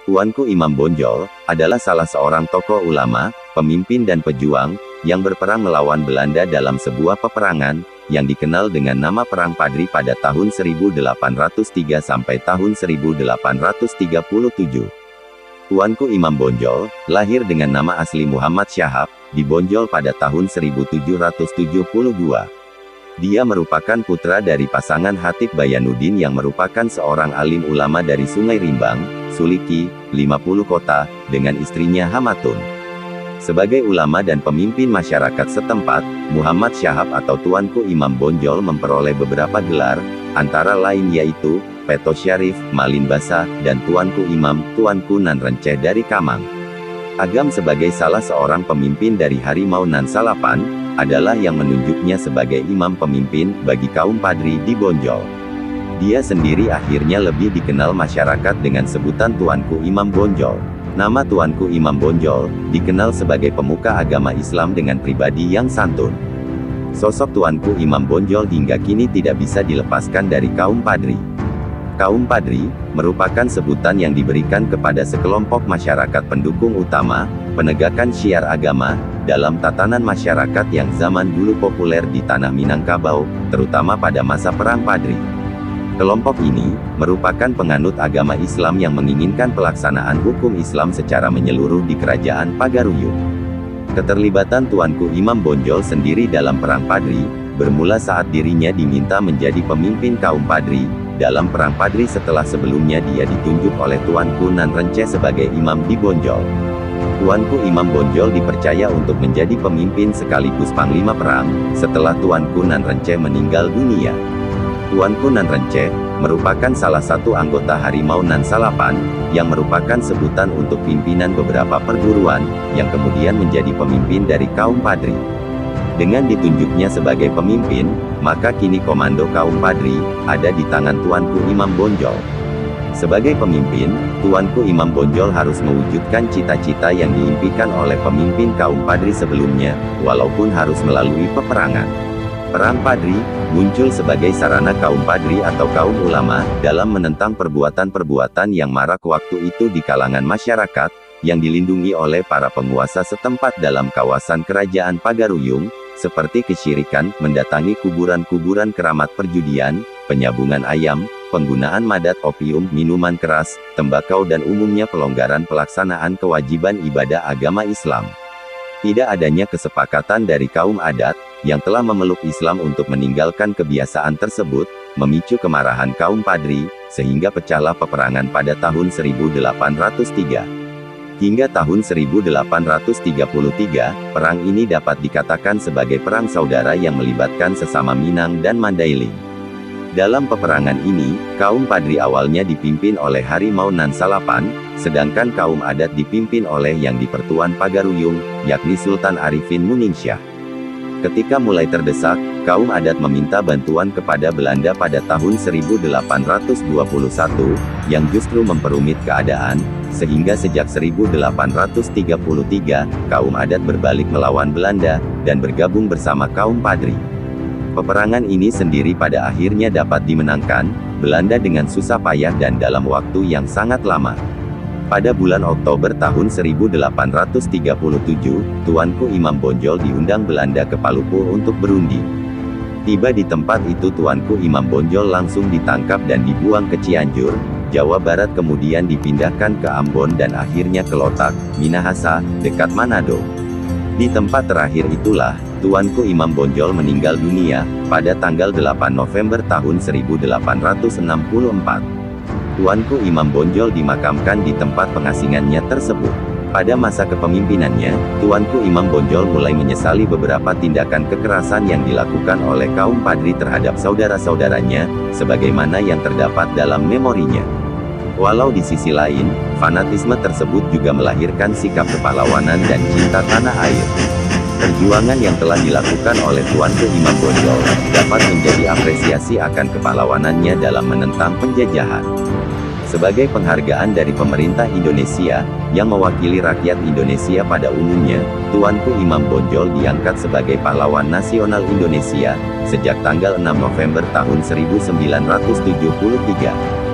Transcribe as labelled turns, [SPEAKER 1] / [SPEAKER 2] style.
[SPEAKER 1] Tuanku Imam Bonjol adalah salah seorang tokoh ulama, pemimpin dan pejuang yang berperang melawan Belanda dalam sebuah peperangan yang dikenal dengan nama Perang Padri pada tahun 1803 sampai tahun 1837. Tuanku Imam Bonjol lahir dengan nama asli Muhammad Syahab di Bonjol pada tahun 1772. Dia merupakan putra dari pasangan Hatib Bayanuddin yang merupakan seorang alim ulama dari Sungai Rimbang, Suliki, 50 Kota, dengan istrinya Hamatun. Sebagai ulama dan pemimpin masyarakat setempat, Muhammad Syahab atau Tuanku Imam Bonjol memperoleh beberapa gelar, antara lain yaitu Peto Syarif, Malin Basa, dan Tuanku Imam, Tuanku Nan Renceh dari Kamang. Agam sebagai salah seorang pemimpin dari Harimau Nan Salapan, adalah yang menunjuknya sebagai imam pemimpin bagi kaum Padri di Bonjol. Dia sendiri akhirnya lebih dikenal masyarakat dengan sebutan Tuanku Imam Bonjol. Nama Tuanku Imam Bonjol dikenal sebagai pemuka agama Islam dengan pribadi yang santun. Sosok Tuanku Imam Bonjol hingga kini tidak bisa dilepaskan dari kaum Padri. Kaum Padri merupakan sebutan yang diberikan kepada sekelompok masyarakat pendukung utama, penegakan syiar agama, dalam tatanan masyarakat yang zaman dulu populer di tanah Minangkabau, terutama pada masa Perang Padri. Kelompok ini merupakan penganut agama Islam yang menginginkan pelaksanaan hukum Islam secara menyeluruh di Kerajaan Pagaruyung. Keterlibatan Tuanku Imam Bonjol sendiri dalam Perang Padri bermula saat dirinya diminta menjadi pemimpin kaum Padri dalam Perang Padri setelah sebelumnya dia ditunjuk oleh Tuanku Nan Renceh sebagai imam di Bonjol. Tuanku Imam Bonjol dipercaya untuk menjadi pemimpin sekaligus panglima perang setelah Tuanku Nan Renceh meninggal dunia. Tuanku Nan Renceh merupakan salah satu anggota Harimau Nan Salapan yang merupakan sebutan untuk pimpinan beberapa perguruan yang kemudian menjadi pemimpin dari kaum Padri. Dengan ditunjuknya sebagai pemimpin, maka kini komando kaum Padri ada di tangan Tuanku Imam Bonjol. Sebagai pemimpin, Tuanku Imam Bonjol harus mewujudkan cita-cita yang diimpikan oleh pemimpin kaum Padri sebelumnya, walaupun harus melalui peperangan. Perang Padri muncul sebagai sarana kaum Padri atau kaum ulama dalam menentang perbuatan-perbuatan yang marak waktu itu di kalangan masyarakat, yang dilindungi oleh para penguasa setempat dalam kawasan Kerajaan Pagaruyung, seperti kesyirikan, mendatangi kuburan-kuburan keramat perjudian, penyabungan ayam, penggunaan madat opium, minuman keras, tembakau dan umumnya pelonggaran pelaksanaan kewajiban ibadah agama Islam. Tidak adanya kesepakatan dari kaum adat, yang telah memeluk Islam untuk meninggalkan kebiasaan tersebut, memicu kemarahan kaum Padri, sehingga pecahlah peperangan pada tahun 1803. Hingga tahun 1833, perang ini dapat dikatakan sebagai perang saudara yang melibatkan sesama Minang dan Mandailing. Dalam peperangan ini, kaum Padri awalnya dipimpin oleh Harimau Nan Salapan, sedangkan kaum adat dipimpin oleh yang di Pertuan Pagaruyung, yakni Sultan Arifin Muningsyah. Ketika mulai terdesak, kaum adat meminta bantuan kepada Belanda pada tahun 1821, yang justru memperumit keadaan, sehingga sejak 1833, kaum adat berbalik melawan Belanda, dan bergabung bersama kaum Padri. Peperangan ini sendiri pada akhirnya dapat dimenangkan, Belanda dengan susah payah dan dalam waktu yang sangat lama. Pada bulan Oktober tahun 1837, Tuanku Imam Bonjol diundang Belanda ke Palupu untuk berunding. Tiba di tempat itu Tuanku Imam Bonjol langsung ditangkap dan dibuang ke Cianjur, Jawa Barat, kemudian dipindahkan ke Ambon dan akhirnya ke Lotak, Minahasa, dekat Manado. Di tempat terakhir itulah, Tuanku Imam Bonjol meninggal dunia, pada tanggal 8 November tahun 1864. Tuanku Imam Bonjol dimakamkan di tempat pengasingannya tersebut. Pada masa kepemimpinannya, Tuanku Imam Bonjol mulai menyesali beberapa tindakan kekerasan yang dilakukan oleh kaum Padri terhadap saudara-saudaranya, sebagaimana yang terdapat dalam memorinya. Walau di sisi lain, fanatisme tersebut juga melahirkan sikap kepahlawanan dan cinta tanah air. Perjuangan yang telah dilakukan oleh Tuanku Imam Bonjol dapat menjadi apresiasi akan kepahlawanannya dalam menentang penjajahan. Sebagai penghargaan dari pemerintah Indonesia, yang mewakili rakyat Indonesia pada umumnya, Tuanku Imam Bonjol diangkat sebagai pahlawan nasional Indonesia, sejak tanggal 6 November tahun 1973.